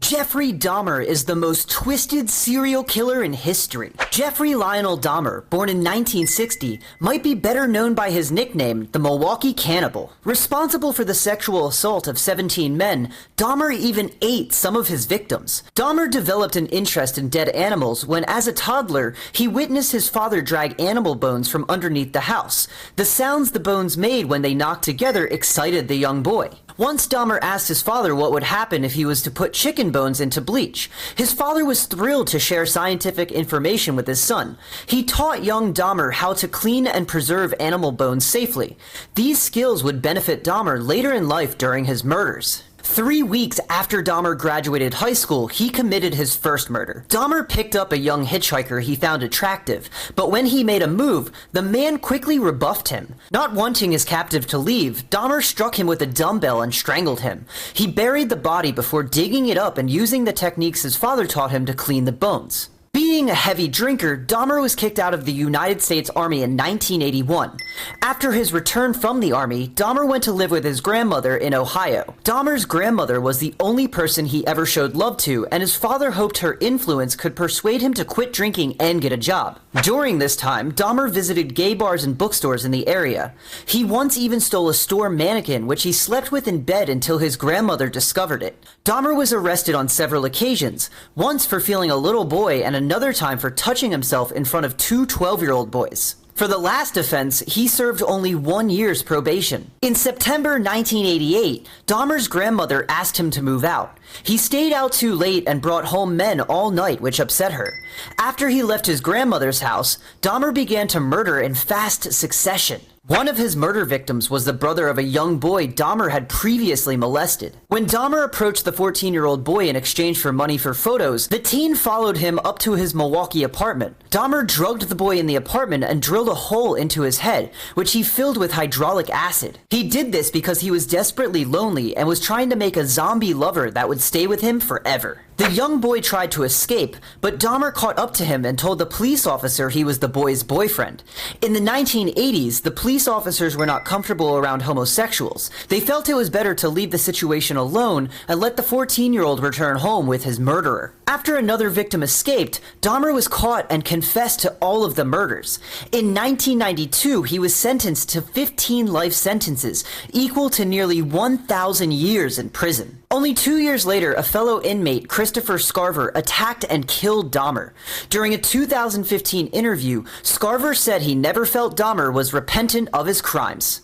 Jeffrey Dahmer is the most twisted serial killer in history. Jeffrey Lionel Dahmer, born in 1960, might be better known by his nickname, the Milwaukee Cannibal. Responsible for the sexual assault of 17 men, Dahmer even ate some of his victims. Dahmer developed an interest in dead animals when, as a toddler, he witnessed his father drag animal bones from underneath the house. The sounds the bones made when they knocked together excited the young boy. Once Dahmer asked his father what would happen if he was to put chicken bones into bleach. His father was thrilled to share scientific information with his son. He taught young Dahmer how to clean and preserve animal bones safely. These skills would benefit Dahmer later in life during his murders. 3 weeks after Dahmer graduated high school, he committed his first murder. Dahmer picked up a young hitchhiker he found attractive, but when he made a move, the man quickly rebuffed him. Not wanting his captive to leave, Dahmer struck him with a dumbbell and strangled him. He buried the body before digging it up and using the techniques his father taught him to clean the bones. Being a heavy drinker, Dahmer was kicked out of the United States Army in 1981. After his return from the Army, Dahmer went to live with his grandmother in Ohio. Dahmer's grandmother was the only person he ever showed love to, and his father hoped her influence could persuade him to quit drinking and get a job. During this time, Dahmer visited gay bars and bookstores in the area. He once even stole a store mannequin, which he slept with in bed until his grandmother discovered it. Dahmer was arrested on several occasions, once for feeling a little boy and another time for touching himself in front of two 12-year-old boys. For the last offense, he served only 1 year's probation. In September 1988, Dahmer's grandmother asked him to move out. He stayed out too late and brought home men all night, which upset her. After he left his grandmother's house, Dahmer began to murder in fast succession. One of his murder victims was the brother of a young boy Dahmer had previously molested. When Dahmer approached the 14-year-old boy in exchange for money for photos, the teen followed him up to his Milwaukee apartment. Dahmer drugged the boy in the apartment and drilled a hole into his head, which he filled with hydraulic acid. He did this because he was desperately lonely and was trying to make a zombie lover that would stay with him forever. The young boy tried to escape, but Dahmer caught up to him and told the police officer he was the boy's boyfriend. In the 1980s, the police officers were not comfortable around homosexuals. They felt it was better to leave the situation alone and let the 14-year-old return home with his murderer. After another victim escaped, Dahmer was caught and confessed to all of the murders. In 1992, he was sentenced to 15 life sentences, equal to nearly 1,000 years in prison. Only 2 years later, a fellow inmate, Christopher Scarver, attacked and killed Dahmer. During a 2015 interview, Scarver said he never felt Dahmer was repentant of his crimes.